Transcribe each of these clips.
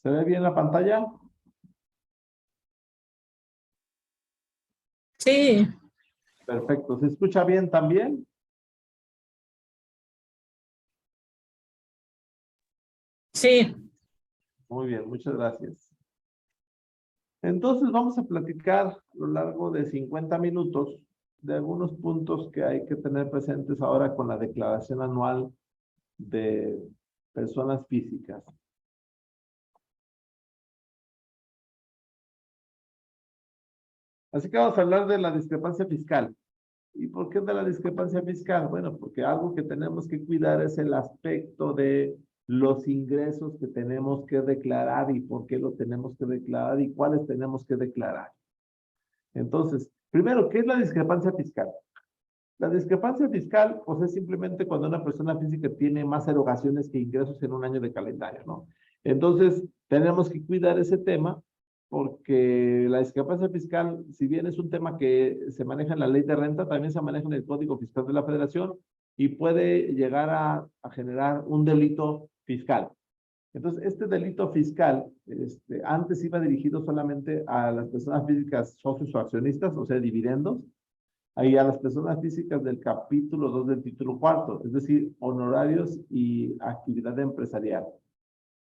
¿Se ve bien la pantalla? Sí, Perfecto. ¿Se escucha bien también? sí, Muy bien, muchas gracias. Entonces vamos a platicar a lo largo de 50 minutos de algunos puntos que hay que tener presentes ahora con la declaración anual de personas físicas. Así que vamos a hablar de la discrepancia fiscal. ¿Y por qué de la discrepancia fiscal? Bueno, porque algo que tenemos que cuidar es el aspecto de los ingresos que tenemos que declarar y por qué los tenemos que declarar y cuáles tenemos que declarar. Entonces, primero, ¿qué es la discrepancia fiscal? La discrepancia fiscal, pues es simplemente cuando una persona física tiene más erogaciones que ingresos en un año de calendario, ¿no? Entonces, tenemos que cuidar ese tema porque la discrepancia fiscal, si bien es un tema que se maneja en la ley de renta, también se maneja en el Código Fiscal de la Federación y puede llegar a generar un delito fiscal. Entonces, este delito fiscal, antes iba dirigido solamente a las personas físicas socios o accionistas, o sea, dividendos, ahí a las personas físicas del capítulo 2 del título cuarto, es decir, honorarios y actividad empresarial.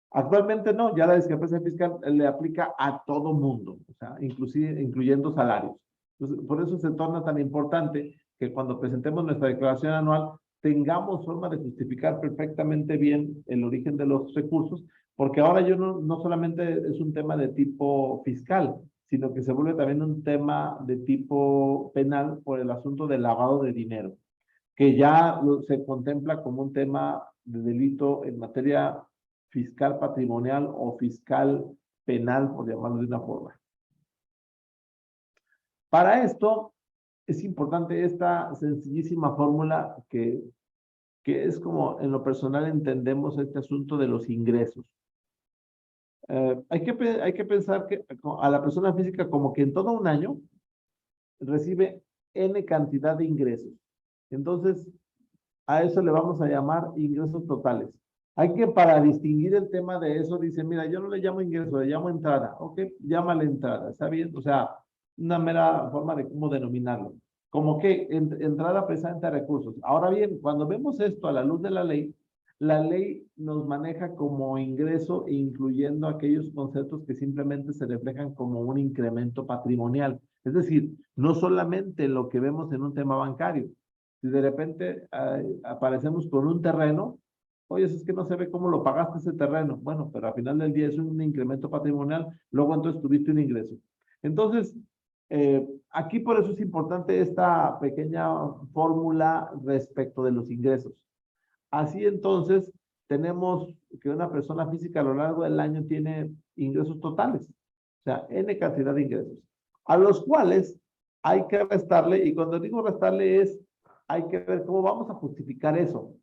Actualmente no, ya la discrepancia fiscal le aplica a todo mundo, o sea, inclusive incluyendo salarios. Entonces, por eso se torna tan importante que cuando presentemos nuestra declaración anual tengamos forma de justificar perfectamente bien el origen de los recursos, porque ahora yo no solamente es un tema de tipo fiscal, sino que se vuelve también un tema de tipo penal por el asunto del lavado de dinero, que ya se contempla como un tema de delito en materia fiscal patrimonial o fiscal penal, por llamarlo de una forma. Para esto es importante esta sencillísima fórmula que es como en lo personal entendemos este asunto de los ingresos. Hay que pensar que a la persona física como que en todo un año recibe N cantidad de ingresos. Entonces, a eso le vamos a llamar ingresos totales. Hay que, para distinguir el tema de eso, dice, mira, yo no le llamo ingreso, le llamo entrada. Ok, llámale entrada, ¿está bien? O sea, una mera forma de cómo denominarlo. Como que entrada presente a recursos. Ahora bien, cuando vemos esto a la luz de la ley nos maneja como ingreso, incluyendo aquellos conceptos que simplemente se reflejan como un incremento patrimonial. Es decir, no solamente lo que vemos en un tema bancario. Si de repente aparecemos con un terreno, oye, es que no se ve cómo lo pagaste ese terreno. Bueno, pero al final del día es un incremento patrimonial, luego entonces tuviste un ingreso. Entonces, aquí por eso es importante esta pequeña fórmula respecto de los ingresos. Así entonces, tenemos que una persona física a lo largo del año tiene ingresos totales, o sea, N cantidad de ingresos, a los cuales hay que restarle, y cuando digo restarle es, hay que ver cómo vamos a justificar eso.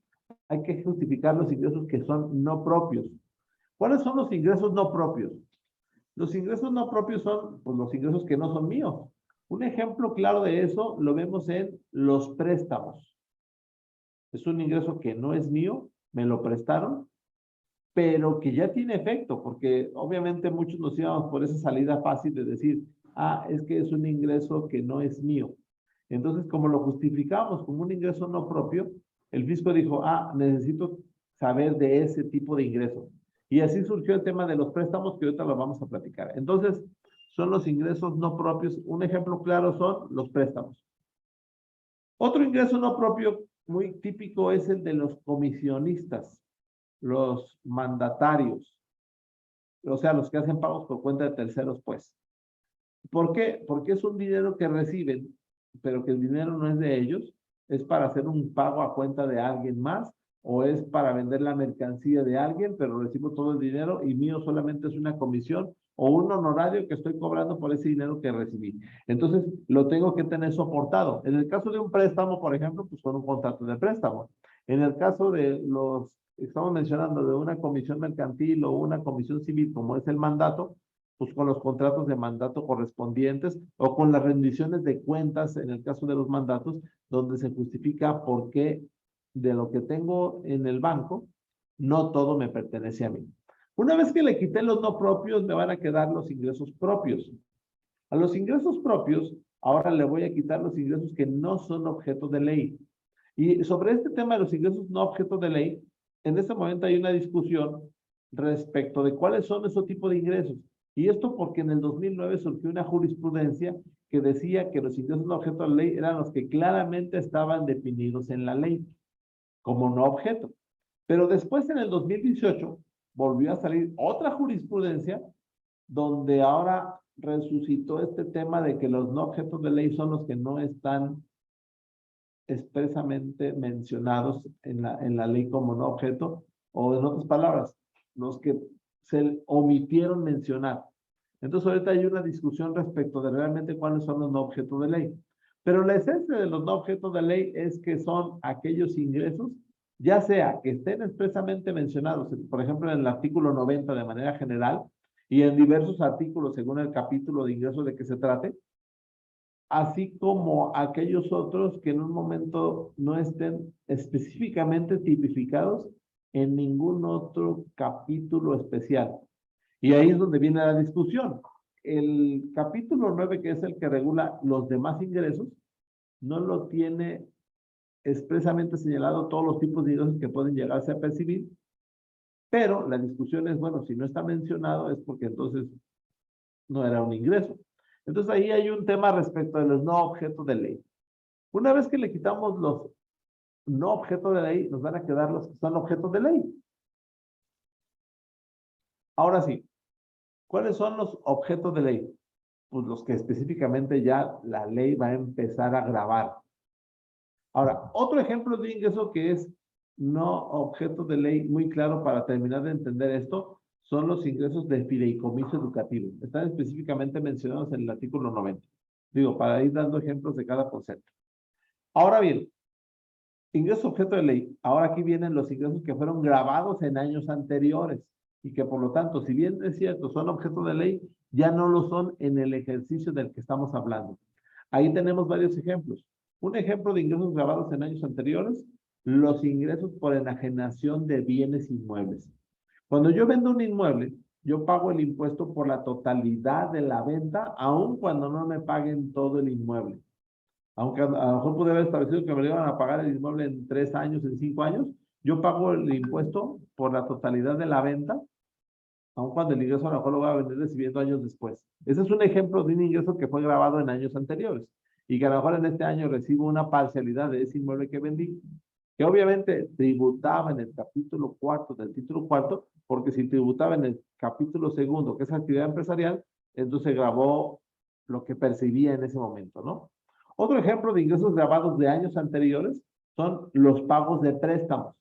Hay que justificar los ingresos que son no propios. ¿Cuáles son los ingresos no propios? Los ingresos no propios son pues, los ingresos que no son míos. Un ejemplo claro de eso lo vemos en los préstamos. Es un ingreso que no es mío, me lo prestaron, pero que ya tiene efecto, porque obviamente muchos nos íbamos por esa salida fácil de decir, ah, es que es un ingreso que no es mío. Entonces, como lo justificamos como un ingreso no propio, el fisco dijo, ah, necesito saber de ese tipo de ingreso. Y así surgió el tema de los préstamos que ahorita lo vamos a platicar. Entonces, son los ingresos no propios. Un ejemplo claro son los préstamos. Otro ingreso no propio muy típico es el de los comisionistas, los mandatarios, o sea, los que hacen pagos por cuenta de terceros, pues. ¿Por qué? Porque es un dinero que reciben, pero que el dinero no es de ellos, es para hacer un pago a cuenta de alguien más, o es para vender la mercancía de alguien, pero recibo todo el dinero y mío solamente es una comisión o un honorario que estoy cobrando por ese dinero que recibí. Entonces, lo tengo que tener soportado. En el caso de un préstamo, por ejemplo, pues con un contrato de préstamo. En el caso de los, estamos mencionando, de una comisión mercantil o una comisión civil, como es el mandato, pues con los contratos de mandato correspondientes o con las rendiciones de cuentas en el caso de los mandatos, donde se justifica por qué de lo que tengo en el banco, no todo me pertenece a mí. Una vez que le quité los no propios, me van a quedar los ingresos propios. A los ingresos propios, ahora le voy a quitar los ingresos que no son objeto de ley. Y sobre este tema de los ingresos no objeto de ley, en este momento hay una discusión respecto de cuáles son esos tipos de ingresos. Y esto porque en el 2009 surgió una jurisprudencia que decía que los ingresos no objeto de ley eran los que claramente estaban definidos en la ley como no objeto. Pero después en el 2018 volvió a salir otra jurisprudencia donde ahora resucitó este tema de que los no objetos de ley son los que no están expresamente mencionados en la ley como no objeto, o en otras palabras, los que se omitieron mencionar. Entonces ahorita hay una discusión respecto de realmente cuáles son los no objetos de ley. Pero la esencia de los no objetos de ley es que son aquellos ingresos, ya sea que estén expresamente mencionados, por ejemplo, en el artículo 90 de manera general, y en diversos artículos según el capítulo de ingresos de que se trate, así como aquellos otros que en un momento no estén específicamente tipificados en ningún otro capítulo especial. Y ahí es donde viene la discusión. El capítulo 9, que es el que regula los demás ingresos, no lo tiene expresamente señalado todos los tipos de ingresos que pueden llegarse a percibir, pero la discusión es, bueno, si no está mencionado es porque entonces no era un ingreso. Entonces ahí hay un tema respecto de los no objetos de ley. Una vez que le quitamos los no objetos de ley, nos van a quedar los que son objetos de ley. Ahora sí, ¿cuáles son los objetos de ley? Pues los que específicamente ya la ley va a empezar a grabar. Ahora, otro ejemplo de ingreso que es no objeto de ley muy claro para terminar de entender esto, son los ingresos de fideicomiso educativo. Están específicamente mencionados en el artículo 90. Digo, para ir dando ejemplos de cada concepto. Ahora bien, ingreso objeto de ley. Ahora aquí vienen los ingresos que fueron grabados en años anteriores y que por lo tanto, si bien es cierto, son objeto de ley, ya no lo son en el ejercicio del que estamos hablando. Ahí tenemos varios ejemplos. Un ejemplo de ingresos grabados en años anteriores, los ingresos por enajenación de bienes inmuebles. Cuando yo vendo un inmueble, yo pago el impuesto por la totalidad de la venta, aun cuando no me paguen todo el inmueble. Aunque a lo mejor pude haber establecido que me iban a pagar el inmueble en 3 años, en 5 años, yo pago el impuesto por la totalidad de la venta, aun cuando el ingreso a lo mejor lo voy a venir recibiendo años después. Ese es un ejemplo de un ingreso que fue grabado en años anteriores y que a lo mejor en este año recibo una parcialidad de ese inmueble que vendí, que obviamente tributaba en el capítulo 4 del título 4, porque si tributaba en el capítulo 2, que es actividad empresarial, entonces grabó lo que percibía en ese momento, ¿no? Otro ejemplo de ingresos grabados de años anteriores son los pagos de préstamos.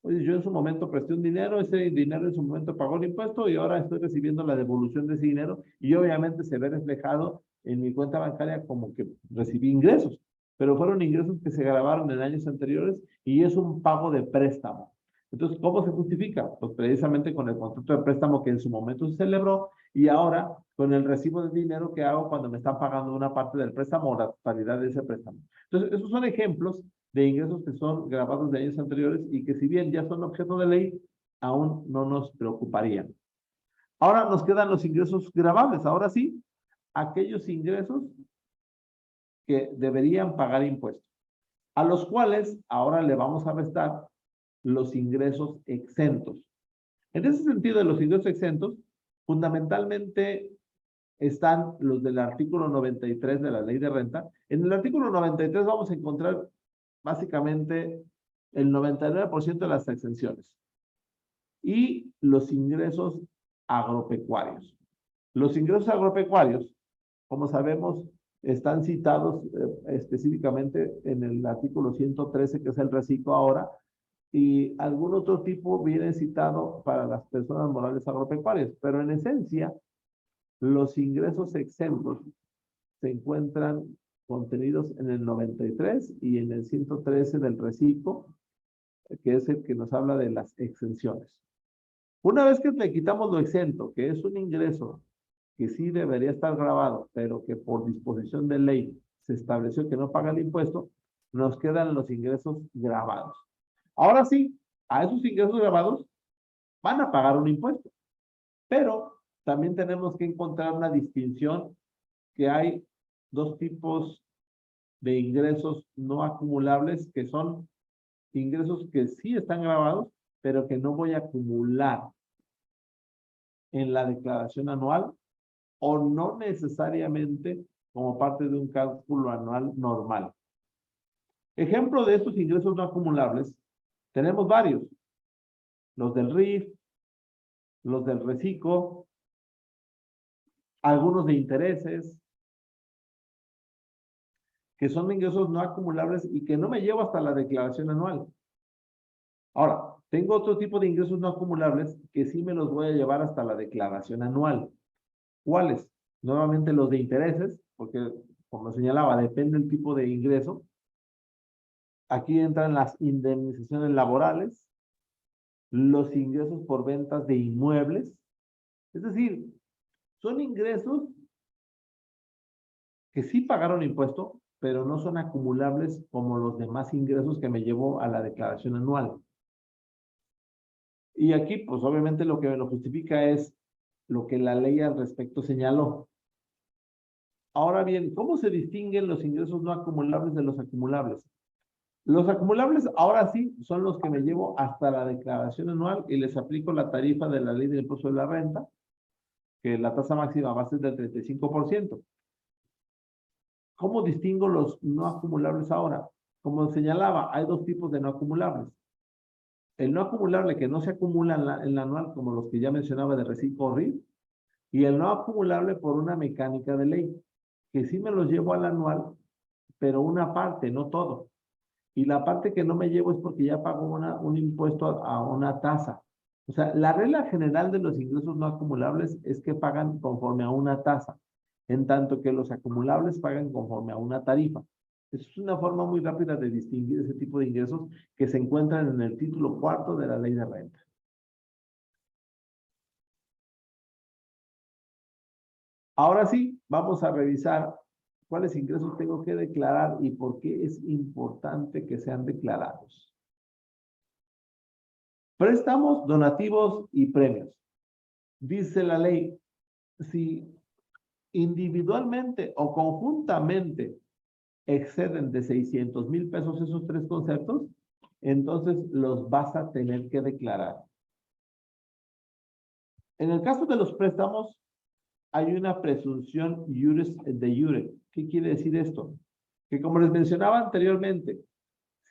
Oye, yo en su momento presté un dinero, ese dinero en su momento pagó el impuesto y ahora estoy recibiendo la devolución de ese dinero y obviamente se ve reflejado en mi cuenta bancaria como que recibí ingresos, pero fueron ingresos que se grabaron en años anteriores y es un pago de préstamo. Entonces, ¿cómo se justifica? Pues precisamente con el contrato de préstamo que en su momento se celebró y ahora con el recibo de dinero que hago cuando me están pagando una parte del préstamo o la totalidad de ese préstamo. Entonces, esos son ejemplos de ingresos que son grabados de años anteriores y que si bien ya son objeto de ley, aún no nos preocuparían. Ahora nos quedan los ingresos grabables. Ahora sí, aquellos ingresos que deberían pagar impuestos, a los cuales ahora le vamos a restar los ingresos exentos. En ese sentido, de los ingresos exentos, fundamentalmente están los del artículo 93 de la Ley de Renta. En el artículo 93 vamos a encontrar básicamente el 99% de las exenciones y los ingresos agropecuarios. Los ingresos agropecuarios, como sabemos, están citados específicamente en el artículo 113, que es el reciclo ahora, y algún otro tipo viene citado para las personas morales agropecuarias, pero en esencia, los ingresos exentos se encuentran contenidos en el 93 y en el 113 del reciclo, que es el que nos habla de las exenciones. Una vez que le quitamos lo exento, que es un ingreso que sí debería estar grabado, pero que por disposición de ley se estableció que no paga el impuesto, nos quedan los ingresos grabados. Ahora sí, a esos ingresos grabados van a pagar un impuesto. Pero también tenemos que encontrar una distinción que hay dos tipos de ingresos no acumulables, que son ingresos que sí están grabados, pero que no voy a acumular en la declaración anual o no necesariamente como parte de un cálculo anual normal. Ejemplo de estos ingresos no acumulables, tenemos varios. Los del RIF, los del reciclo, algunos de intereses, que son ingresos no acumulables y que no me llevo hasta la declaración anual. Ahora, tengo otro tipo de ingresos no acumulables que sí me los voy a llevar hasta la declaración anual. ¿Cuáles? Nuevamente los de intereses, porque como señalaba, depende del tipo de ingreso. Aquí entran las indemnizaciones laborales, los ingresos por ventas de inmuebles. Es decir, son ingresos que sí pagaron impuesto, pero no son acumulables como los demás ingresos que me llevo a la declaración anual. Y aquí, pues obviamente lo que me lo justifica es lo que la ley al respecto señaló. Ahora bien, ¿cómo se distinguen los ingresos no acumulables de los acumulables? Los acumulables ahora sí son los que me llevo hasta la declaración anual y les aplico la tarifa de la ley del impuesto de la renta, que la tasa máxima va a ser del 35%. ¿Cómo distingo los no acumulables ahora? Como señalaba, hay dos tipos de no acumulables. El no acumulable que no se acumula en la anual, como los que ya mencionaba de reciclo o RIF, y el no acumulable por una mecánica de ley, que sí me los llevo al anual, pero una parte, no todo. Y la parte que no me llevo es porque ya pago un impuesto a una tasa. O sea, la regla general de los ingresos no acumulables es que pagan conforme a una tasa, en tanto que los acumulables pagan conforme a una tarifa. Es una forma muy rápida de distinguir ese tipo de ingresos que se encuentran en el título 4 de la ley de renta. Ahora sí, vamos a revisar cuáles ingresos tengo que declarar y por qué es importante que sean declarados. Préstamos, donativos y premios. Dice la ley, si individualmente o conjuntamente exceden de 600,000 pesos esos tres conceptos, entonces los vas a tener que declarar. En el caso de los préstamos, hay una presunción iuris de iure. ¿Qué quiere decir esto? Que como les mencionaba anteriormente,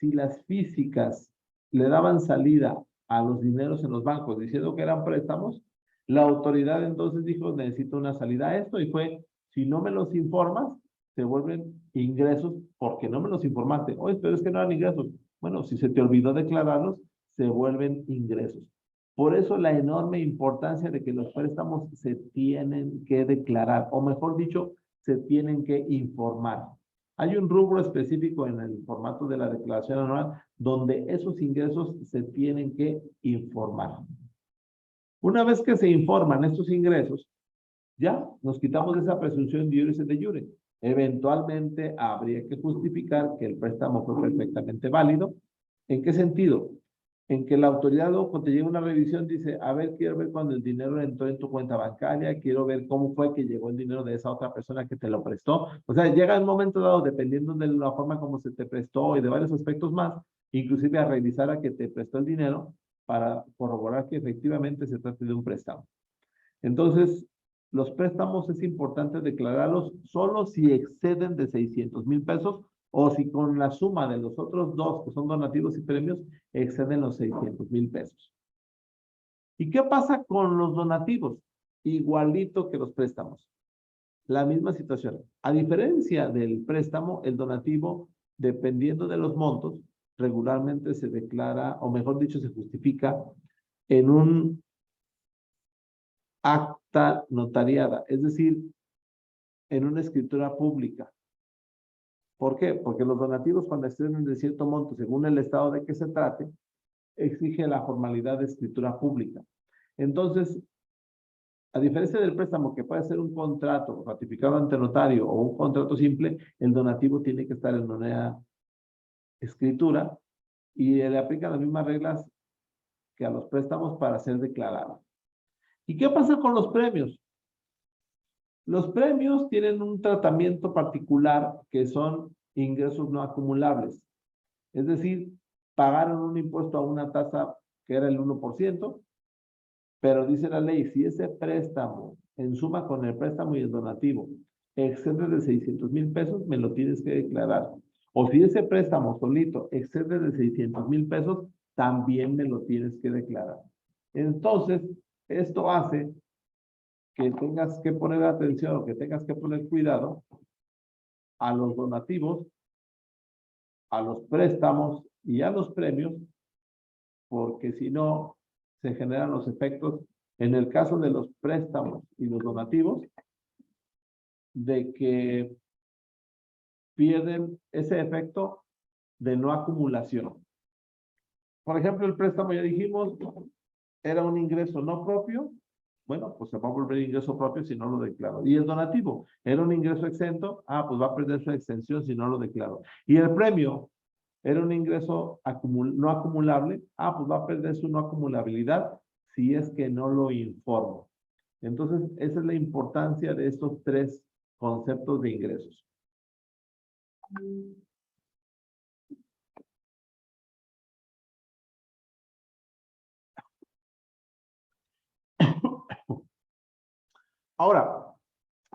si las físicas le daban salida a los dineros en los bancos diciendo que eran préstamos, la autoridad entonces dijo, necesito una salida a esto, y fue, si no me los informas, se vuelven ingresos porque no me los informaste. Oye, pero es que no eran ingresos. Bueno, si se te olvidó declararlos, se vuelven ingresos. Por eso la enorme importancia de que los préstamos se tienen que declarar, o mejor dicho, se tienen que informar. Hay un rubro específico en el formato de la declaración anual donde esos ingresos se tienen que informar. Una vez que se informan estos ingresos, ya nos quitamos esa presunción de iure de iure. Eventualmente habría que justificar que el préstamo fue perfectamente válido. ¿En qué sentido? En que la autoridad, cuando te llega una revisión, dice, a ver, quiero ver cuando el dinero entró en tu cuenta bancaria, quiero ver cómo fue que llegó el dinero de esa otra persona que te lo prestó. O sea, llega el momento dado, dependiendo de la forma como se te prestó y de varios aspectos más, inclusive a revisar a que te prestó el dinero para corroborar que efectivamente se trate de un préstamo. Entonces, los préstamos es importante declararlos solo si exceden de 600,000 pesos o si con la suma de los otros dos, que son donativos y premios, exceden los 600,000 pesos. ¿Y qué pasa con los donativos? Igualito que los préstamos. La misma situación. A diferencia del préstamo, el donativo, dependiendo de los montos, regularmente se declara, o mejor dicho, se justifica en un acta notariada, es decir, en una escritura pública. ¿Por qué? Porque los donativos, cuando exceden de cierto monto, según el estado de que se trate, exige la formalidad de escritura pública. Entonces, a diferencia del préstamo, que puede ser un contrato ratificado ante notario o un contrato simple, el donativo tiene que estar en una escritura y le aplican las mismas reglas que a los préstamos para ser declarado. ¿Y qué pasa con los premios? Los premios tienen un tratamiento particular que son ingresos no acumulables. Es decir, pagaron un impuesto a una tasa que era el 1%, pero dice la ley, si ese préstamo, en suma con el préstamo y el donativo, excede de 600,000 pesos, me lo tienes que declarar. O si ese préstamo solito excede de 600,000 pesos, también me lo tienes que declarar. Entonces, esto hace que tengas que poner atención o que tengas que poner cuidado a los donativos, a los préstamos y a los premios, porque si no, se generan los efectos, en el caso de los préstamos y los donativos, de que pierden ese efecto de no acumulación. Por ejemplo, el préstamo, ya dijimos, era un ingreso no propio, bueno, pues se va a volver ingreso propio si no lo declaro. Y el donativo, era un ingreso exento, pues va a perder su exención si no lo declaro. Y el premio, era un ingreso no acumulable, pues va a perder su no acumulabilidad si es que no lo informo. Entonces, esa es la importancia de estos tres conceptos de ingresos. Ahora,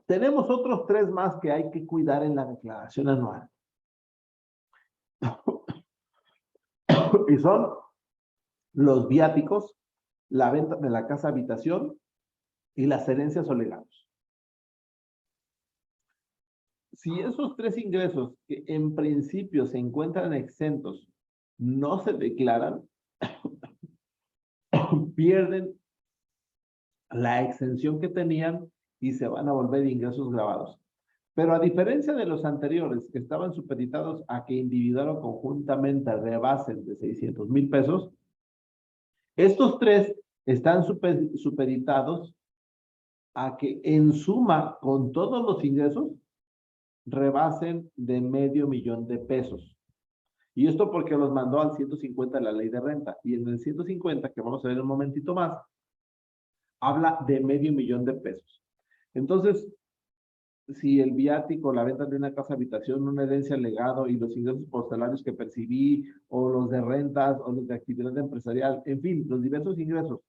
tenemos otros tres más que hay que cuidar en la declaración anual. Y son los viáticos, la venta de la casa habitación y las herencias o legados. Si esos tres ingresos que en principio se encuentran exentos no se declaran, pierden la exención que tenían y se van a volver ingresos grabados. Pero a diferencia de los anteriores que estaban supeditados a que individual o conjuntamente rebasen de 600,000 pesos, estos tres están supeditados a que en suma con todos los ingresos rebasen de $500,000 de pesos. Y esto porque los mandó al 150 de la ley de renta. Y en el 150, que vamos a ver un momentito más, habla de $500,000 de pesos. Entonces, si el viático, la venta de una casa habitación, una herencia legado y los ingresos por salarios que percibí, o los de rentas, o los de actividad empresarial, en fin, los diversos ingresos,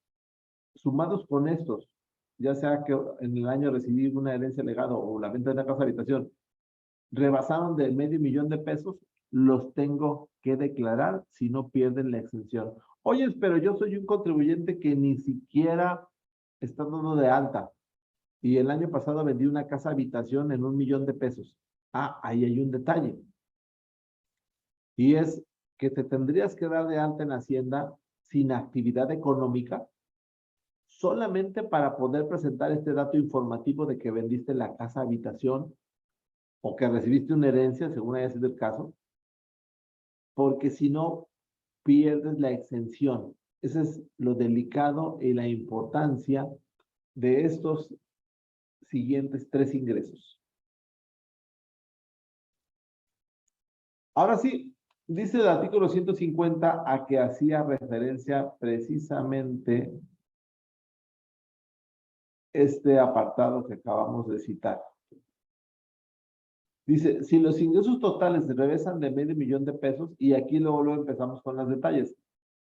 sumados con estos, ya sea que en el año recibí una herencia legado o la venta de una casa habitación, rebasaron de $500,000 de pesos, los tengo que declarar si no pierden la exención. Oye, pero yo soy un contribuyente que ni siquiera está dando de alta. Y el año pasado vendí una casa habitación en $1,000,000 de pesos. Ahí hay un detalle. Y es que te tendrías que dar de alta en Hacienda sin actividad económica, solamente para poder presentar este dato informativo de que vendiste la casa habitación o que recibiste una herencia, según haya sido el caso, porque si no, pierdes la exención. Ese es lo delicado y la importancia de estos siguientes tres ingresos. Ahora sí, dice el artículo 150 a que hacía referencia precisamente este apartado que acabamos de citar. Dice, si los ingresos totales se rebasan de $500,000 de pesos, y aquí luego empezamos con los detalles.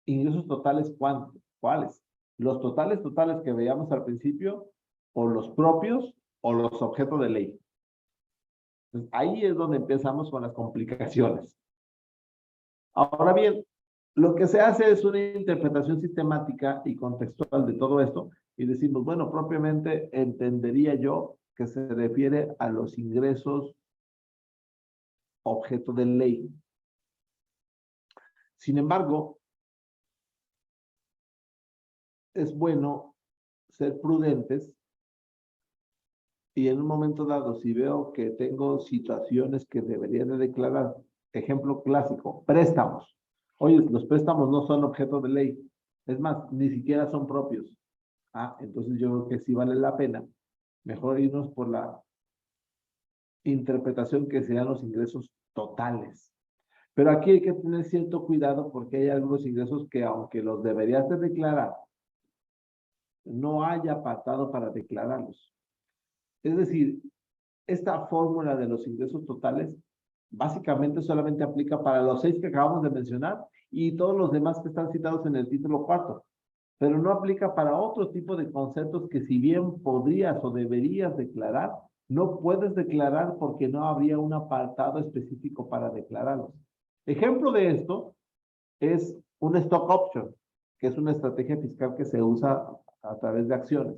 ¿Ingresos totales cuántos? ¿Cuáles? ¿Los totales que veíamos al principio, o los propios, o los objetos de ley? Entonces, ahí es donde empezamos con las complicaciones. Ahora bien, lo que se hace es una interpretación sistemática y contextual de todo esto, y decimos, bueno, propiamente entendería yo que se refiere a los ingresos objeto de ley. Sin embargo, es bueno ser prudentes y en un momento dado, si veo que tengo situaciones que debería de declarar, ejemplo clásico, préstamos. Oye, los préstamos no son objeto de ley. Es más, ni siquiera son propios. Entonces yo creo que sí vale la pena mejor irnos por la interpretación que sean los ingresos totales. Pero aquí hay que tener cierto cuidado porque hay algunos ingresos que aunque los deberías de declarar no haya apartado para declararlos. Es decir, esta fórmula de los ingresos totales básicamente solamente aplica para los 6 que acabamos de mencionar y todos los demás que están citados en el título cuarto, pero no aplica para otro tipo de conceptos que si bien podrías o deberías declarar, no puedes declarar porque no habría un apartado específico para declararlos. Ejemplo de esto es un stock option, que es una estrategia fiscal que se usa a través de acciones.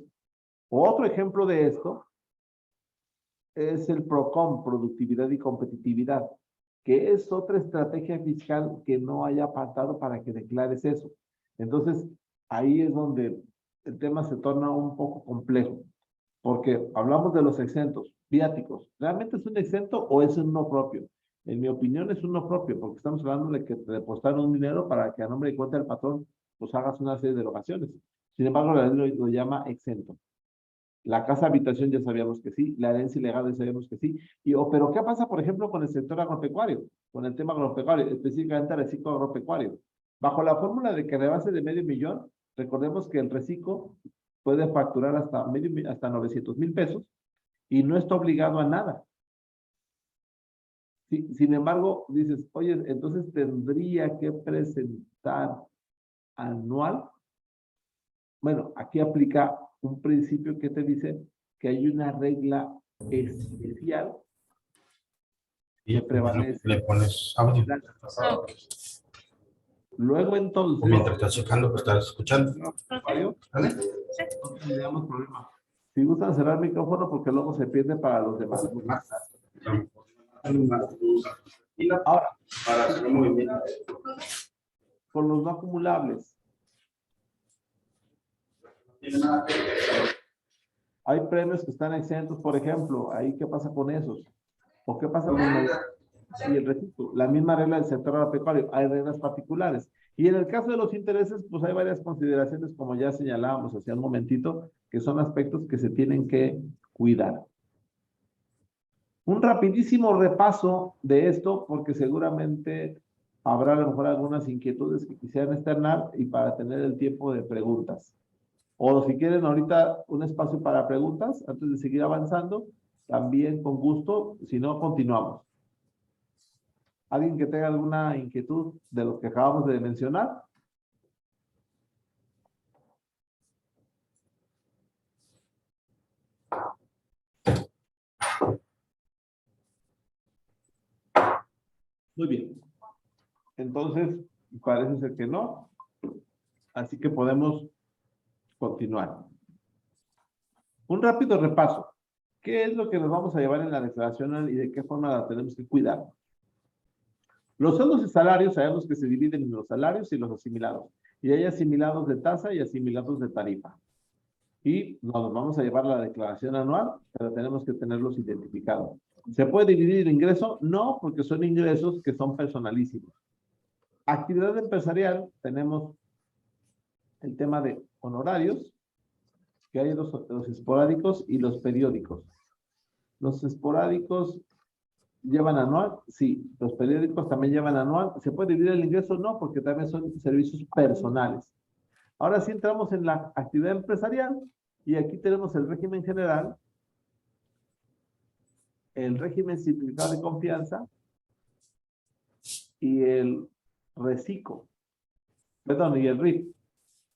Otro ejemplo de esto es el PROCOM, productividad y competitividad, que es otra estrategia fiscal que no haya apartado para que declares eso. Entonces, ahí es donde el tema se torna un poco complejo, porque hablamos de los exentos, viáticos. ¿Realmente es un exento o es uno propio? En mi opinión es uno propio, porque estamos hablando de que te depositaron un dinero para que a nombre y cuenta del patrón pues hagas una serie de erogaciones. Sin embargo, la ley lo llama exento. La casa habitación ya sabíamos que sí, la herencia ilegal ya sabíamos que sí. Pero ¿qué pasa, por ejemplo, con el sector agropecuario? Con el tema agropecuario, específicamente el reciclo agropecuario. Bajo la fórmula de que rebase de $500,000, recordemos que el reciclo puede facturar hasta 900,000 pesos y no está obligado a nada. Sin embargo, dices, oye, entonces tendría que presentar anual. Bueno, aquí aplica un principio que te dice que hay una regla especial que prevalece. Le pones audio. Luego entonces, Mientras estás checando, pues estás escuchando. ¿Vale? no tendríamos problema. Si gustan cerrar el micrófono porque luego se pierde para los demás. Ahora, Para hacer un movimiento. con los no acumulables. Hay premios que están exentos, por ejemplo. Ahí, ¿qué pasa con esos? ¿O qué pasa con el reciclo? La misma regla del sector agropecuario. Hay reglas particulares. Y en el caso de los intereses, pues hay varias consideraciones, como ya señalábamos hace un momentito, que son aspectos que se tienen que cuidar. Un rapidísimo repaso de esto, porque seguramente habrá a lo mejor algunas inquietudes que quisieran externar y para tener el tiempo de preguntas. O si quieren ahorita un espacio para preguntas antes de seguir avanzando, también con gusto, si no, continuamos. ¿Alguien que tenga alguna inquietud de lo que acabamos de mencionar? Muy bien. Entonces, parece ser que no. Así que podemos continuar. Un rápido repaso. ¿Qué es lo que nos vamos a llevar en la declaración anual y de qué forma la tenemos que cuidar? Los sueldos y salarios sabemos que se dividen en los salarios y los asimilados. Y hay asimilados de tasa y asimilados de tarifa. Y nos vamos a llevar la declaración anual, pero tenemos que tenerlos identificados. ¿Se puede dividir el ingreso? No, porque son ingresos que son personalísimos. Actividad empresarial, tenemos el tema de honorarios, que hay los esporádicos y los periódicos. Los esporádicos llevan anual, sí. Los periódicos también llevan anual. ¿Se puede dividir el ingreso? No, porque también son servicios personales. Ahora sí entramos en la actividad empresarial y aquí tenemos el régimen general, el régimen simplificado de confianza y el reciclo. Perdón, y el RIF.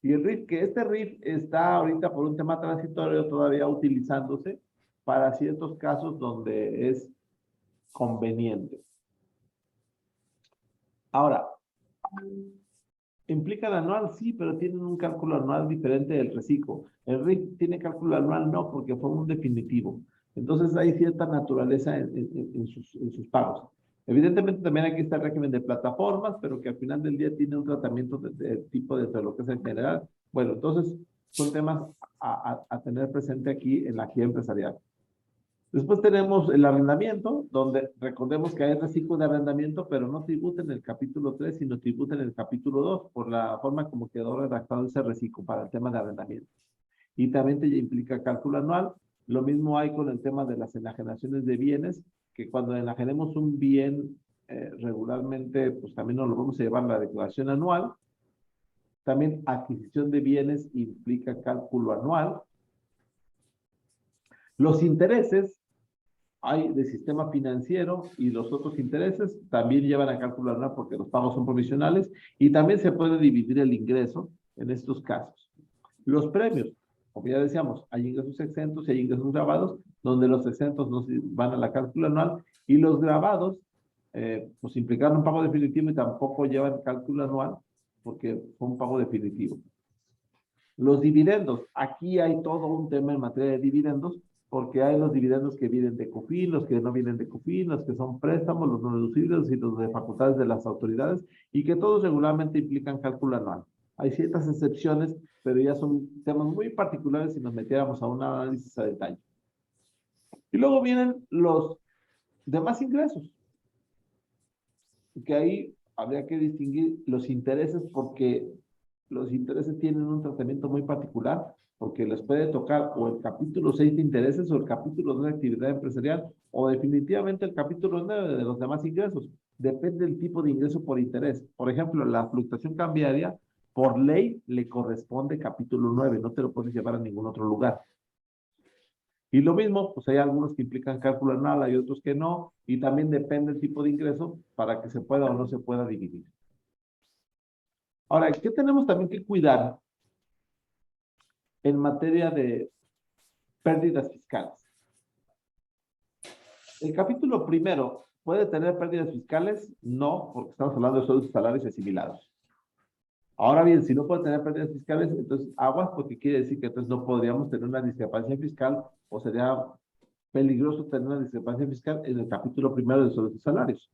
Y el RIF, que este RIF está ahorita por un tema transitorio todavía utilizándose para ciertos casos donde es conveniente. Ahora, ¿implica el anual? Sí, pero tienen un cálculo anual diferente del reciclo. El RIF tiene cálculo anual, no, porque fue un definitivo. Entonces hay cierta naturaleza en sus pagos. Evidentemente también aquí está el régimen de plataformas, pero que al final del día tiene un tratamiento de tipo de lo que es en general. Bueno, entonces son temas a tener presente aquí en la actividad empresarial. Después tenemos el arrendamiento, donde recordemos que hay reciclo de arrendamiento, pero no tributa en el capítulo 3, sino tributa en el capítulo 2, por la forma como quedó redactado ese reciclo para el tema de arrendamiento. Y también te implica cálculo anual. Lo mismo hay con el tema de las enajenaciones de bienes, que cuando enajenemos un bien regularmente, pues también nos lo vamos a llevar a la declaración anual. También adquisición de bienes implica cálculo anual. Los intereses hay de sistema financiero y los otros intereses también llevan a cálculo anual porque los pagos son provisionales y también se puede dividir el ingreso en estos casos. Los premios, como ya decíamos, hay ingresos exentos y hay ingresos grabados, donde los exentos no van a la cálculo anual y los grabados pues implican un pago definitivo y tampoco llevan cálculo anual porque fue un pago definitivo. Los dividendos, aquí hay todo un tema en materia de dividendos, porque hay los dividendos que vienen de COFIN, los que no vienen de COFIN, los que son préstamos, los no deducibles y los de facultades de las autoridades, y que todos regularmente implican cálculo anual. Hay ciertas excepciones, pero ya son temas muy particulares si nos metiéramos a un análisis a detalle. Y luego vienen los demás ingresos, que ahí habría que distinguir los intereses porque los intereses tienen un tratamiento muy particular porque les puede tocar o el capítulo 6 de intereses o el capítulo 2 de actividad empresarial o definitivamente el capítulo 9 de los demás ingresos. Depende del tipo de ingreso por interés. Por ejemplo, la fluctuación cambiaria, por ley, le corresponde capítulo 9, no te lo puedes llevar a ningún otro lugar. Y lo mismo, pues hay algunos que implican cálculo anual, hay otros que no, y también depende del tipo de ingreso para que se pueda o no se pueda dividir. Ahora, ¿qué tenemos también que cuidar en materia de pérdidas fiscales? El capítulo primero, ¿puede tener pérdidas fiscales? No, porque estamos hablando de sueldos, salarios y asimilados. Ahora bien, si no puede tener pérdidas fiscales, entonces aguas, porque quiere decir que entonces no podríamos tener una discrepancia fiscal o sería peligroso tener una discrepancia fiscal en el capítulo primero de sueldos y salarios.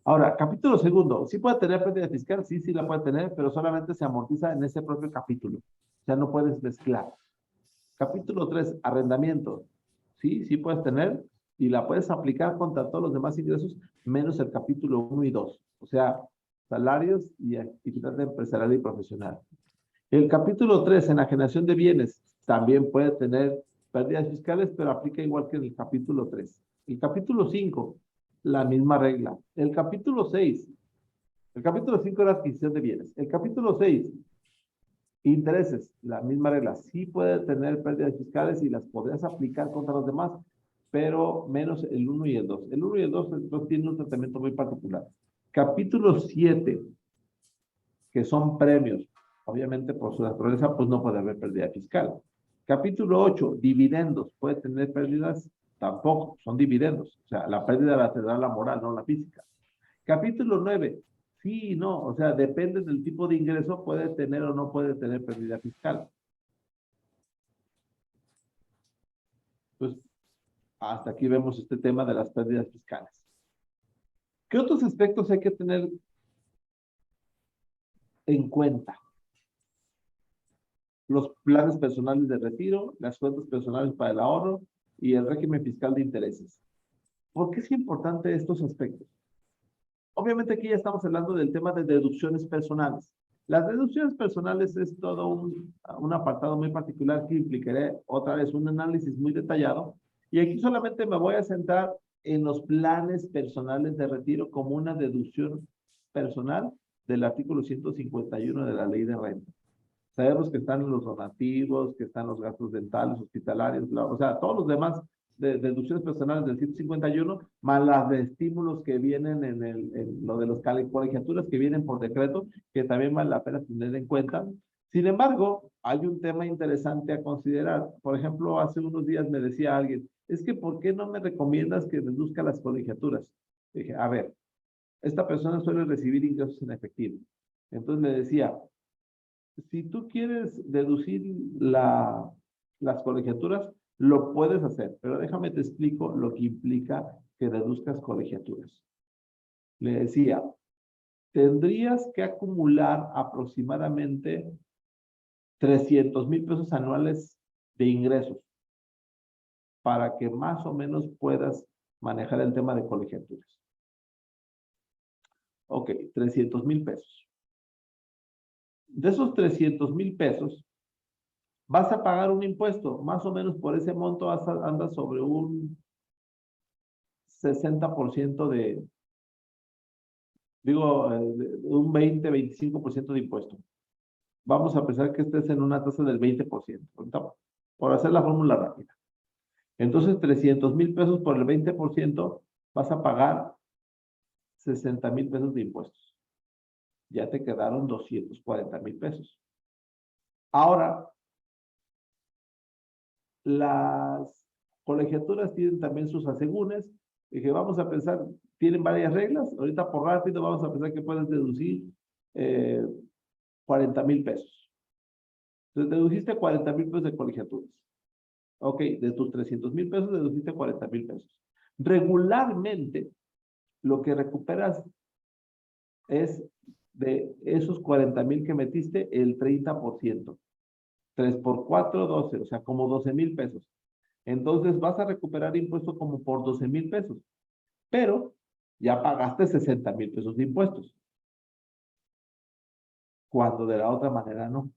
Ahora, capítulo segundo, ¿sí puede tener pérdida fiscal? Sí, sí la puede tener, pero solamente se amortiza en ese propio capítulo. O sea, no puedes mezclar. Capítulo 3, arrendamiento. Sí, sí puedes tener y la puedes aplicar contra todos los demás ingresos, menos el capítulo 1 y 2. O sea, salarios y actividad empresarial y profesional. El capítulo 3, enajenación de bienes, también puede tener pérdidas fiscales, pero aplica igual que en el capítulo 3. El capítulo 5, la misma regla. El capítulo 6, el capítulo 5 era adquisición de bienes. El capítulo 6, intereses, la misma regla. Sí puede tener pérdidas fiscales y las podrías aplicar contra los demás, pero menos el 1 y el 2. El 1 y el 2 entonces tienen un tratamiento muy particular. Capítulo 7, que son premios. Obviamente, por su naturaleza, pues no puede haber pérdida fiscal. Capítulo 8, dividendos. ¿Puede tener pérdidas? Tampoco, son dividendos. O sea, la pérdida la tendrá la moral, no la física. Capítulo 9, sí y no. O sea, depende del tipo de ingreso, puede tener o no puede tener pérdida fiscal. Pues, hasta aquí vemos este tema de las pérdidas fiscales. ¿Qué otros aspectos hay que tener en cuenta? Los planes personales de retiro, las cuentas personales para el ahorro y el régimen fiscal de intereses. ¿Por qué es importante estos aspectos? Obviamente aquí ya estamos hablando del tema de deducciones personales. Las deducciones personales es todo un apartado muy particular que implicaré otra vez un análisis muy detallado. Y aquí solamente me voy a centrar en los planes personales de retiro como una deducción personal del artículo 151 de la ley de renta. Sabemos que están los donativos, que están los gastos dentales, hospitalarios, o sea, todos los demás deducciones personales del 151, más las de estímulos que vienen en lo de los colegiaturas que vienen por decreto, que también vale la pena tener en cuenta. Sin embargo, hay un tema interesante a considerar. Por ejemplo, hace unos días me decía alguien, es que ¿por qué no me recomiendas que reduzca las colegiaturas? Dije, a ver, esta persona suele recibir ingresos en efectivo. Entonces me decía, si tú quieres deducir las colegiaturas, lo puedes hacer, pero déjame te explico lo que implica que deduzcas colegiaturas. Le decía, tendrías que acumular aproximadamente 300,000 pesos anuales de ingresos para que más o menos puedas manejar el tema de colegiaturas. Ok, 300,000 pesos. De esos 300,000 pesos, vas a pagar un impuesto, más o menos por ese monto anda sobre un 60% un 20-25% de impuesto. vamos a pensar que estés en una tasa del 20%. Ahorita, por hacer la fórmula rápida. Entonces, 300,000 pesos por el 20%, vas a pagar 60,000 pesos de impuestos. Ya te quedaron 240,000 pesos. Ahora, las colegiaturas tienen también sus asegúnes. Dije, vamos a pensar, tienen varias reglas. Ahorita por rápido vamos a pensar que puedes deducir 40,000 pesos. Entonces, deduciste 40,000 pesos de colegiaturas. Ok, de tus 300,000 pesos deduciste 40,000 pesos. Regularmente, lo que recuperas es de esos 40,000 que metiste, el 30%. 3 por 4, 12, o sea, como 12,000 pesos. Entonces vas a recuperar impuestos como por 12,000 pesos. Pero ya pagaste 60,000 pesos de impuestos. Cuando de la otra manera no.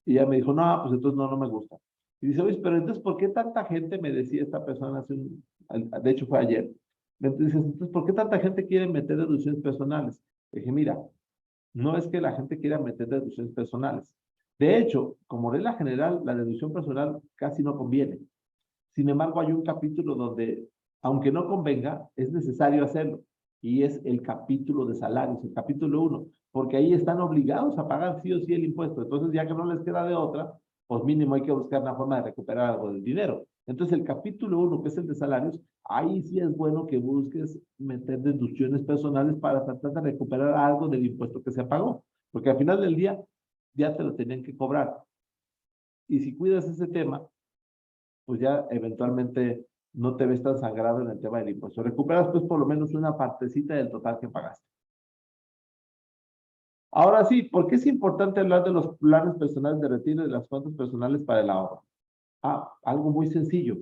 Y ella me dijo, no, pues entonces no me gusta. Y dice, oye, pero entonces, ¿por qué tanta gente me decía esta persona de hecho fue ayer? Entonces, ¿por qué tanta gente quiere meter deducciones personales? Le dije, mira, no es que la gente quiera meter deducciones personales. De hecho, como regla general, la deducción personal casi no conviene. Sin embargo, hay un capítulo donde, aunque no convenga, es necesario hacerlo. Y es el capítulo de salarios, el capítulo 1, porque ahí están obligados a pagar sí o sí el impuesto. Entonces, ya que no les queda de otra, pues mínimo hay que buscar una forma de recuperar algo del dinero. Entonces, el capítulo 1, que es el de salarios, ahí sí es bueno que busques meter deducciones personales para tratar de recuperar algo del impuesto que se pagó. Porque al final del día, ya te lo tenían que cobrar. Y si cuidas ese tema, pues ya eventualmente no te ves tan sangrado en el tema del impuesto. Recuperas pues por lo menos una partecita del total que pagaste. Ahora sí, ¿por qué es importante hablar de los planes personales de retiro y de las cuentas personales para el ahorro? Algo muy sencillo.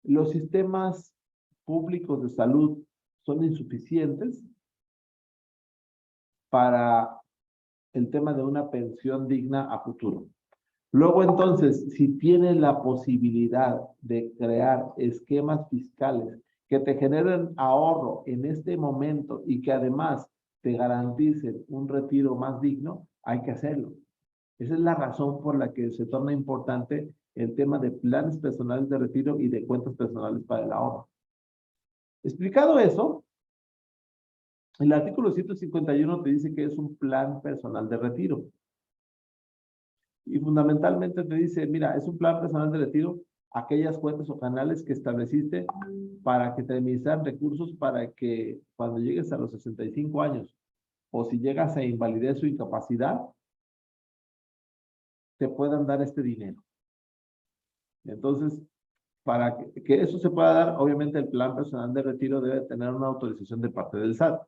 Los sistemas públicos de salud son insuficientes para el tema de una pensión digna a futuro. Luego, entonces, si tienes la posibilidad de crear esquemas fiscales que te generen ahorro en este momento y que además te garanticen un retiro más digno, hay que hacerlo. Esa es la razón por la que se torna importante el tema de planes personales de retiro y de cuentas personales para el ahorro. Explicado eso, el artículo 151 te dice que es un plan personal de retiro. Y fundamentalmente te dice, mira, es un plan personal de retiro, aquellas cuentas o canales que estableciste para que te administran recursos para que cuando llegues a los 65 años o si llegas a invalidez o incapacidad, te puedan dar este dinero. Entonces, para que eso se pueda dar, obviamente el plan personal de retiro debe tener una autorización de parte del SAT.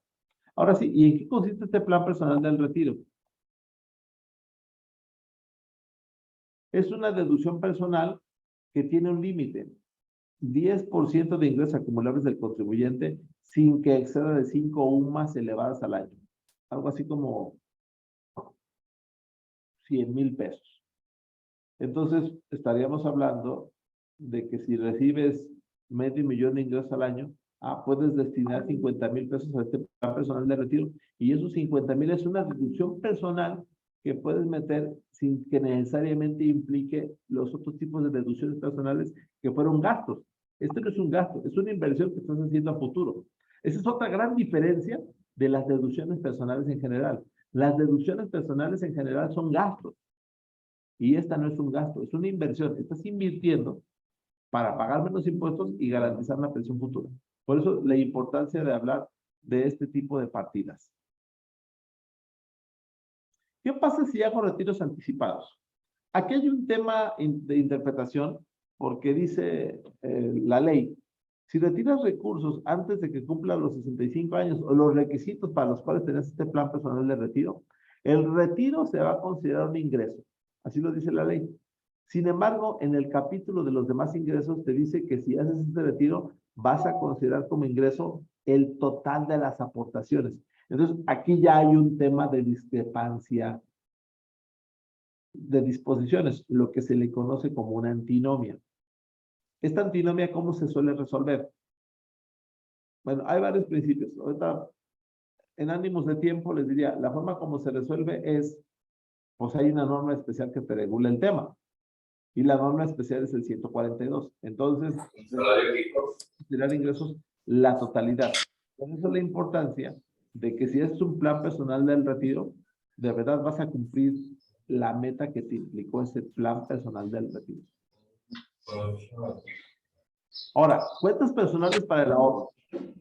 Ahora sí, ¿y en qué consiste este plan personal del retiro? Es una deducción personal que tiene un límite. 10% de ingresos acumulables del contribuyente sin que exceda de 5 UMAS elevadas al año. Algo así como 100,000 pesos. Entonces, estaríamos hablando de que si recibes medio millón de ingresos al año, puedes destinar 50,000 pesos a este plan personal de retiro. Y esos 50,000 es una deducción personal que puedes meter sin que necesariamente implique los otros tipos de deducciones personales que fueron gastos. Esto no es un gasto, es una inversión que estás haciendo a futuro. Esa es otra gran diferencia de las deducciones personales en general. Las deducciones personales en general son gastos. Y esta no es un gasto, es una inversión. Estás invirtiendo para pagar menos impuestos y garantizar una pensión futura. Por eso la importancia de hablar de este tipo de partidas. ¿Qué pasa si hago retiros anticipados? Aquí hay un tema de interpretación porque dice la ley, si retiras recursos antes de que cumplan los 65 años o los requisitos para los cuales tenés este plan personal de retiro, el retiro se va a considerar un ingreso. Así lo dice la ley. Sin embargo, en el capítulo de los demás ingresos te dice que si haces este retiro, vas a considerar como ingreso el total de las aportaciones. Entonces, aquí ya hay un tema de discrepancia de disposiciones, lo que se le conoce como una antinomia. Esta antinomia, ¿cómo se suele resolver? Bueno, hay varios principios. Ahorita, en ánimos de tiempo, les diría, la forma como se resuelve es pues hay una norma especial que te regula el tema. Y la norma especial es el 142. Entonces, considerar ingresos la totalidad. Por eso la importancia de que si es un plan personal del retiro, de verdad vas a cumplir la meta que te implicó ese plan personal del retiro. Ahora, cuentas personales para el ahorro.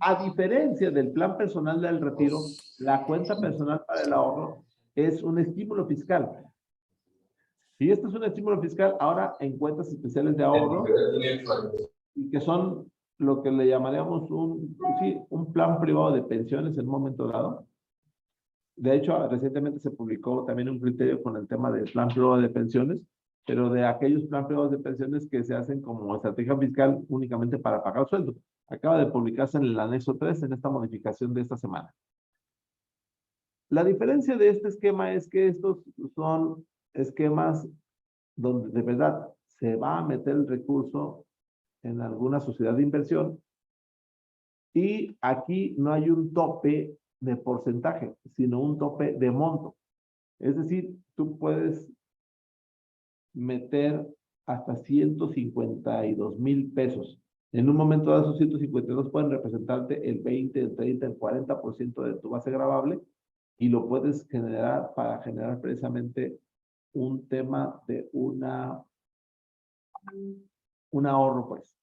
A diferencia del plan personal del retiro, la cuenta personal para el ahorro es un estímulo fiscal. Y este es un estímulo fiscal ahora en cuentas especiales de ahorro, y que son lo que le llamaríamos un plan privado de pensiones en un momento dado. De hecho, recientemente se publicó también un criterio con el tema del plan privado de pensiones, pero de aquellos plan privados de pensiones que se hacen como estrategia fiscal únicamente para pagar sueldo. Acaba de publicarse en el anexo 3 en esta modificación de esta semana. La diferencia de este esquema es que estos son esquemas donde de verdad se va a meter el recurso en alguna sociedad de inversión y aquí no hay un tope de porcentaje, sino un tope de monto. Es decir, tú puedes meter hasta 152,000 pesos. En un momento dado, esos 152 pueden representarte el 20, el 30, el 40% de tu base gravable y lo puedes generar para generar precisamente un tema de un ahorro, pues.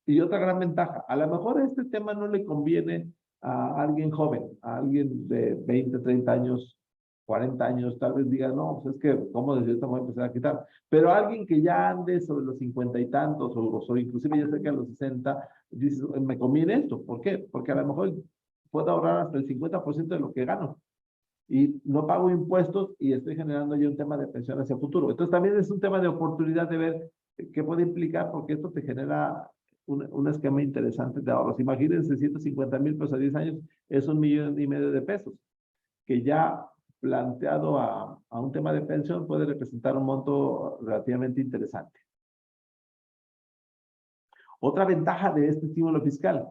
Y otra gran ventaja, a lo mejor este tema no le conviene a alguien joven, a alguien de 20, 30 años, 40 años, tal vez diga, no, pues es que, ¿cómo desde ahorita voy a empezar a quitar? Pero alguien que ya ande sobre los 50 y tantos, o inclusive ya cerca de los 60, dice, me conviene esto. ¿Por qué? Porque a lo mejor puedo ahorrar hasta el 50% de lo que gano. Y no pago impuestos y estoy generando yo un tema de pensión hacia el futuro. Entonces también es un tema de oportunidad de ver qué puede implicar, porque esto te genera un esquema interesante de ahorros. Imagínense, 150,000 pesos a 10 años es 1,5 millones de pesos, que ya planteado a un tema de pensión puede representar un monto relativamente interesante. Otra ventaja de este estímulo fiscal,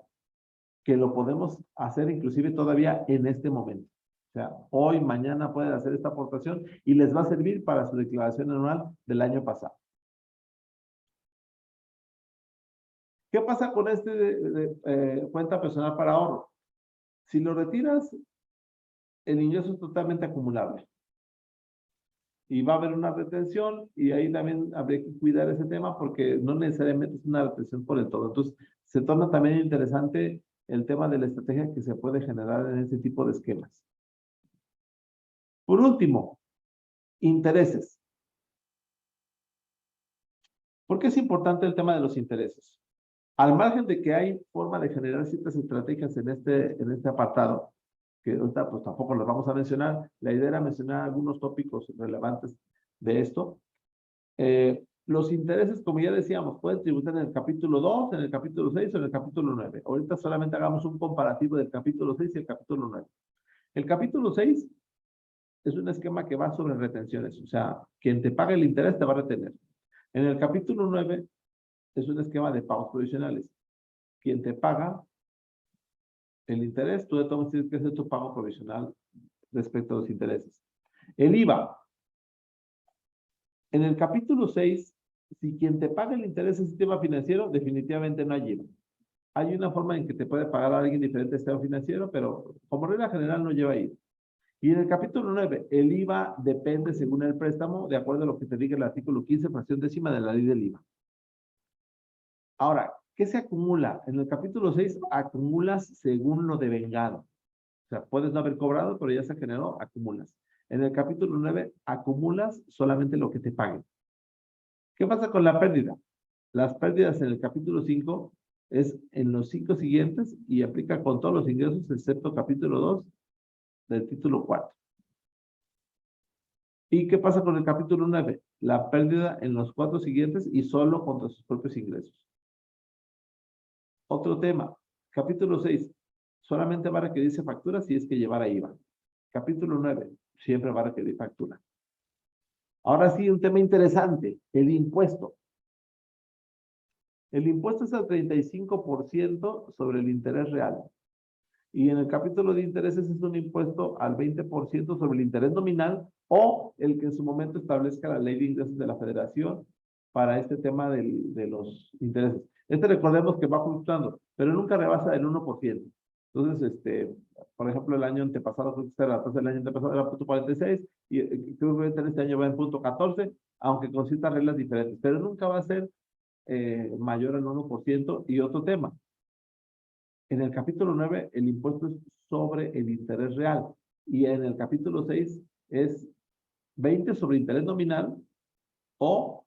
que lo podemos hacer inclusive todavía en este momento. O sea, hoy, mañana pueden hacer esta aportación y les va a servir para su declaración anual del año pasado. ¿Qué pasa con cuenta personal para ahorro? Si lo retiras, el ingreso es totalmente acumulable. Y va a haber una retención y ahí también habría que cuidar ese tema porque no necesariamente es una retención por el todo. Entonces, se torna también interesante el tema de la estrategia que se puede generar en este tipo de esquemas. Por último, intereses. ¿Por qué es importante el tema de los intereses? Al margen de que hay forma de generar ciertas estrategias en este apartado, que ahorita pues tampoco los vamos a mencionar, la idea era mencionar algunos tópicos relevantes de esto. Los intereses, como ya decíamos, pueden tributar en el capítulo 2, en el capítulo 6 o en el capítulo 9. Ahorita solamente hagamos un comparativo del capítulo 6 y el capítulo 9. El capítulo 6 es un esquema que va sobre retenciones, o sea, quien te paga el interés te va a retener. En el capítulo 9 es un esquema de pagos provisionales. Quien te paga el interés, tú de todos tienes que hacer tu pago provisional respecto a los intereses. El IVA. En el capítulo 6, si quien te paga el interés es el sistema financiero, definitivamente no hay IVA. Hay una forma en que te puede pagar a alguien diferente del sistema financiero, pero como regla general no lleva IVA. Y en el capítulo 9, el IVA depende según el préstamo, de acuerdo a lo que te diga el artículo 15, fracción décima de la ley del IVA. Ahora, ¿qué se acumula? En el capítulo 6 acumulas según lo devengado. O sea, puedes no haber cobrado, pero ya se generó, acumulas. En el capítulo 9 acumulas solamente lo que te paguen. ¿Qué pasa con la pérdida? Las pérdidas en el capítulo 5 es en los 5 siguientes y aplica con todos los ingresos, excepto capítulo 2 del título 4. ¿Y qué pasa con el capítulo 9? La pérdida en los 4 siguientes y solo contra sus propios ingresos. Otro tema, capítulo 6, solamente va a requerirse factura si es que llevara IVA. Capítulo 9, siempre va a requerir factura. Ahora sí, un tema interesante, el impuesto. El impuesto es al 35% sobre el interés real. Y en el capítulo de intereses es un impuesto al 20% sobre el interés nominal o el que en su momento establezca la ley de ingresos de la federación para este tema de los intereses. Recordemos que va fluctuando, pero nunca rebasa el 1%. Entonces, por ejemplo, el año antepasado, creo que la tasa del año antepasado era 0.46 y creo que este año va en 0.14, aunque con ciertas reglas diferentes, pero nunca va a ser mayor al 1%. Y otro tema, en el capítulo 9 el impuesto es sobre el interés real y en el capítulo 6 es 20 sobre interés nominal o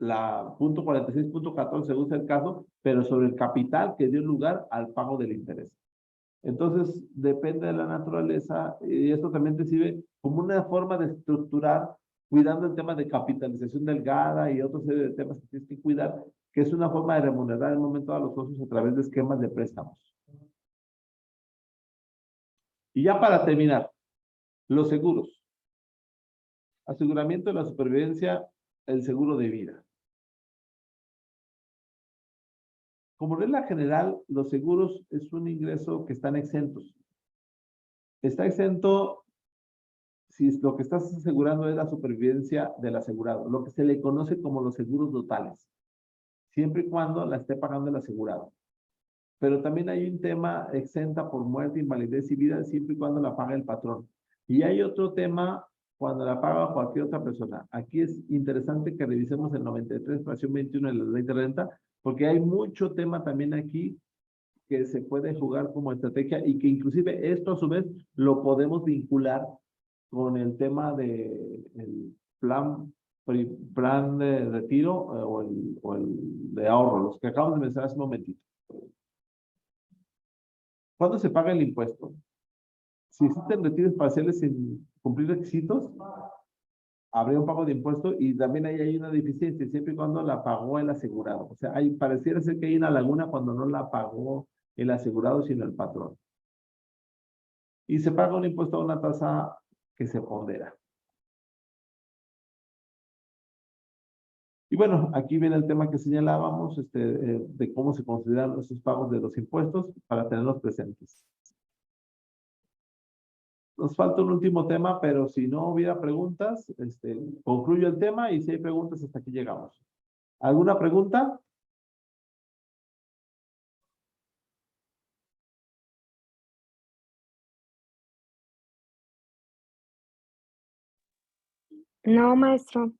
la punto 46, punto 14, según sea el caso, pero sobre el capital que dio lugar al pago del interés. Entonces, depende de la naturaleza y esto también te sirve como una forma de estructurar, cuidando el tema de capitalización delgada y otra serie de temas que tienes que cuidar, que es una forma de remunerar en el momento a los socios a través de esquemas de préstamos. Y ya para terminar, los seguros. Aseguramiento de la supervivencia, el seguro de vida. Como regla general, los seguros es un ingreso que están exentos. Está exento si lo que estás asegurando es la supervivencia del asegurado, lo que se le conoce como los seguros totales, siempre y cuando la esté pagando el asegurado. Pero también hay un tema exenta por muerte, invalidez y vida, siempre y cuando la paga el patrón. Y hay otro tema cuando la paga cualquier otra persona. Aquí es interesante que revisemos el 93, fracción 21 de la ley de renta, porque hay mucho tema también aquí que se puede jugar como estrategia y que inclusive esto a su vez lo podemos vincular con el tema de el plan de retiro o el de ahorro, los que acabamos de mencionar hace un momentito. ¿Cuándo se paga el impuesto? Si existen retiros parciales sin cumplir requisitos, habría un pago de impuesto y también ahí hay una deficiencia, siempre y cuando la pagó el asegurado. O sea, pareciera ser que hay una laguna cuando no la pagó el asegurado, sino el patrón. Y se paga un impuesto a una tasa que se pondera. Y bueno, aquí viene el tema que señalábamos, de cómo se consideran esos pagos de los impuestos para tenerlos presentes. Nos falta un último tema, pero si no hubiera preguntas, concluyo el tema y si hay preguntas, hasta aquí llegamos. ¿Alguna pregunta? No, maestro.